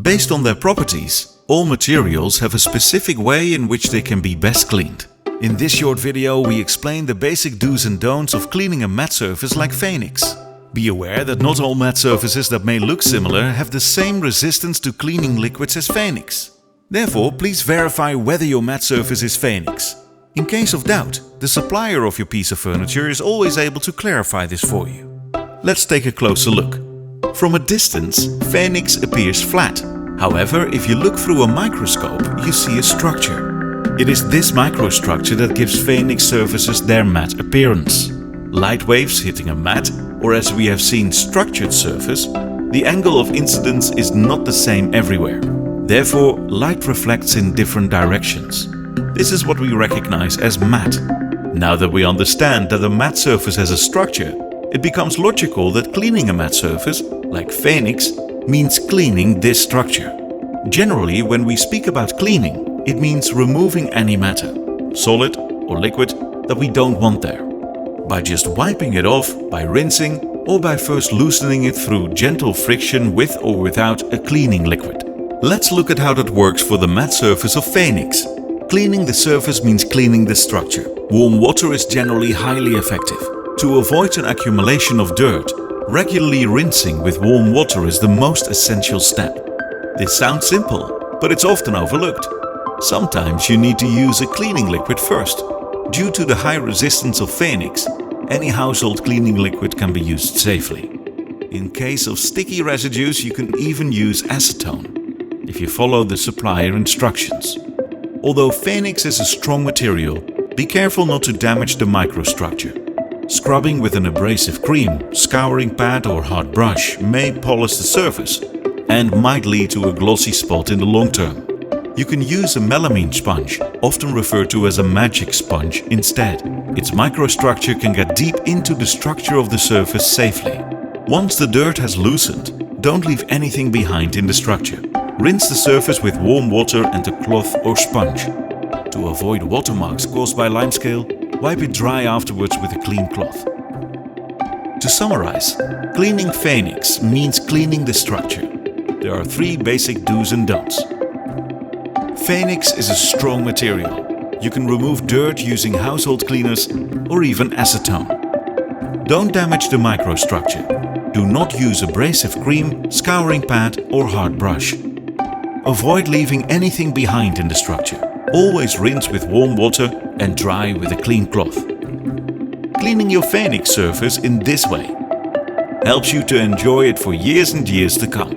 Based on their properties, all materials have a specific way in which they can be best cleaned. In this short video we explain the basic do's and don'ts of cleaning a matte surface like FENIX. Be aware that not all matte surfaces that may look similar have the same resistance to cleaning liquids as FENIX. Therefore, please verify whether your matte surface is FENIX. In case of doubt, the supplier of your piece of furniture is always able to clarify this for you. Let's take a closer look. From a distance, FENIX appears flat. However, if you look through a microscope, you see a structure. It is this microstructure that gives FENIX surfaces their matte appearance. Light waves hitting a matte, or as we have seen structured surface, the angle of incidence is not the same everywhere. Therefore, light reflects in different directions. This is what we recognize as matte. Now that we understand that a matte surface has a structure, it becomes logical that cleaning a matte surface, like FENIX, means cleaning this structure. Generally, when we speak about cleaning, it means removing any matter, solid or liquid, that we don't want there. By just wiping it off, by rinsing, or by first loosening it through gentle friction with or without a cleaning liquid. Let's look at how that works for the matte surface of FENIX. Cleaning the surface means cleaning the structure. Warm water is generally highly effective. To avoid an accumulation of dirt, regularly rinsing with warm water is the most essential step. This sounds simple, but it's often overlooked. Sometimes you need to use a cleaning liquid first. Due to the high resistance of FENIX, any household cleaning liquid can be used safely. In case of sticky residues, you can even use acetone, if you follow the supplier instructions. Although FENIX is a strong material, be careful not to damage the microstructure. Scrubbing with an abrasive cream, scouring pad or hard brush may polish the surface and might lead to a glossy spot in the long term. You can use a melamine sponge, often referred to as a magic sponge, instead. Its microstructure can get deep into the structure of the surface safely. Once the dirt has loosened, don't leave anything behind in the structure. Rinse the surface with warm water and a cloth or sponge. To avoid watermarks caused by limescale, wipe it dry afterwards with a clean cloth. To summarize, cleaning FENIX means cleaning the structure. There are 3 basic do's and don'ts. FENIX is a strong material. You can remove dirt using household cleaners or even acetone. Don't damage the microstructure. Do not use abrasive cream, scouring pad or hard brush. Avoid leaving anything behind in the structure. Always rinse with warm water and dry with a clean cloth. Cleaning your FENIX surface in this way helps you to enjoy it for years and years to come.